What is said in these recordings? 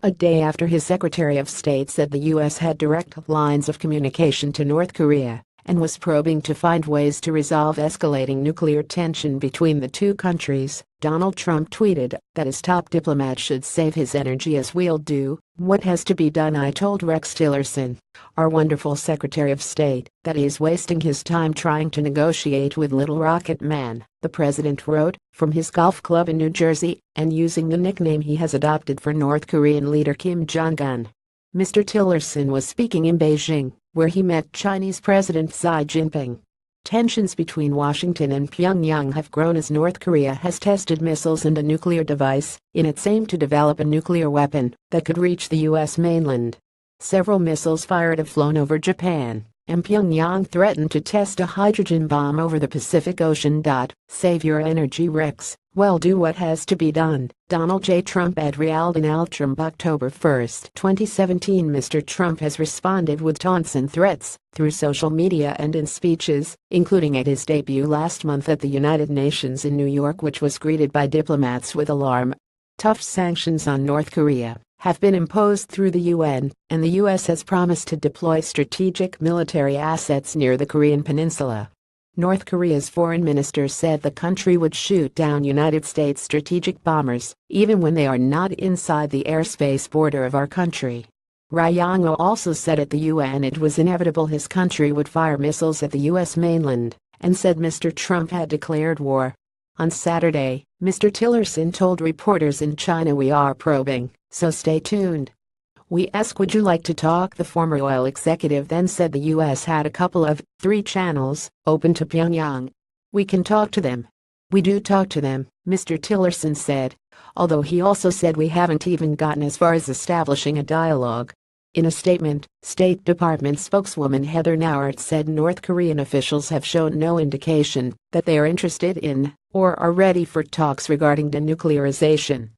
a day after his Secretary of State said the U.S. had direct lines of communication to North Korea and was probing to find ways to resolve escalating nuclear tension between the two countries. Donald Trump tweeted that his top diplomat should save his energy as we'll do what has to be done. I told Rex Tillerson, our wonderful Secretary of State, that he is wasting his time trying to negotiate with Little Rocket Man, the president wrote, from his golf club in New Jersey, and using the nickname he has adopted for North Korean leader Kim Jong-un. Mr. Tillerson was speaking in Beijing, where he met Chinese President Xi Jinping. Tensions between Washington and Pyongyang have grown as North Korea has tested missiles and a nuclear device in its aim to develop a nuclear weapon that could reach the U.S. mainland. Several missiles fired have flown over Japan, and Pyongyang threatened to test a hydrogen bomb over the Pacific Ocean. Save your energy, Rex. Well, do what has to be done. Donald J. Trump at Donald Trump October 1, 2017. Mr. Trump has responded with taunts and threats through social media and in speeches, including at his debut last month at the United Nations in New York, which was greeted by diplomats with alarm. Tough sanctions on North Korea have been imposed through the UN, and the U.S. has promised to deploy strategic military assets near the Korean peninsula. North Korea's foreign minister said the country would shoot down United States strategic bombers, even when they are not inside the airspace border of our country. Ri Yong-ho also said at the UN it was inevitable his country would fire missiles at the U.S. mainland, and said Mr. Trump had declared war. On Saturday, Mr. Tillerson told reporters in China, we are probing, so stay tuned. We ask, would you like to talk? The former oil executive then said the U.S. had a couple of 3 channels open to Pyongyang. We can talk to them. We do talk to them, Mr. Tillerson said, although he also said we haven't even gotten as far as establishing a dialogue. In a statement, State Department spokeswoman Heather Nauert said North Korean officials have shown no indication that they are interested in or are ready for talks regarding denuclearization.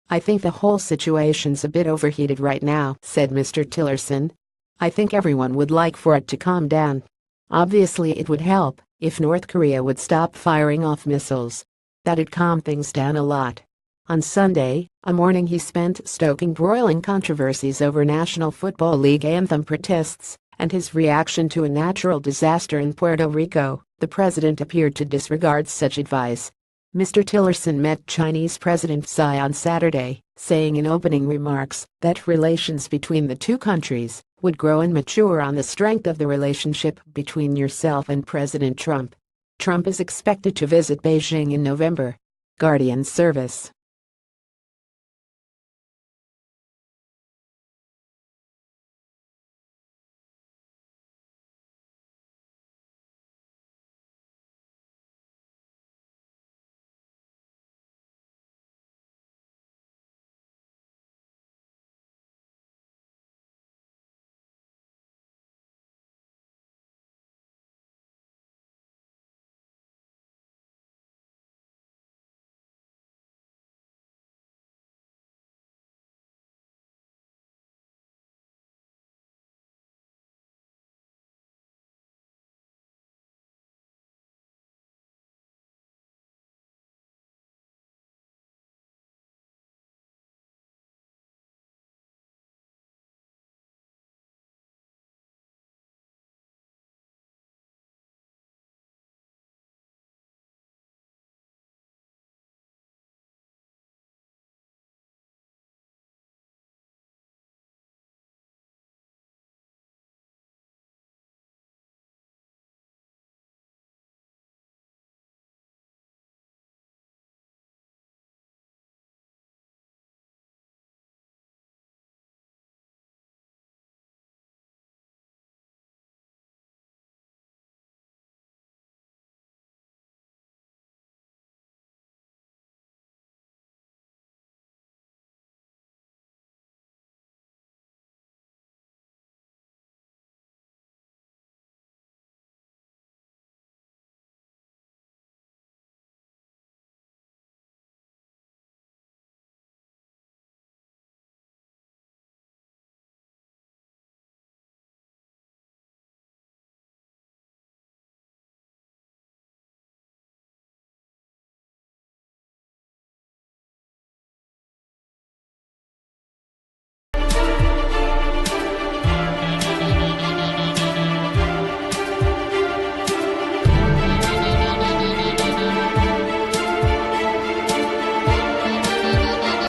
I think the whole situation's a bit overheated right now, said Mr. Tillerson. I think everyone would like for it to calm down. Obviously it would help if North Korea would stop firing off missiles. That'd calm things down a lot. On Sunday, a morning he spent stoking broiling controversies over National Football League anthem protests and his reaction to a natural disaster in Puerto Rico. The president appeared to disregard such advice. Mr. Tillerson met Chinese President Xi on Saturday, saying in opening remarks that relations between the two countries would grow and mature on the strength of the relationship between yourself and President Trump. Trump is expected to visit Beijing in November. Guardian Service.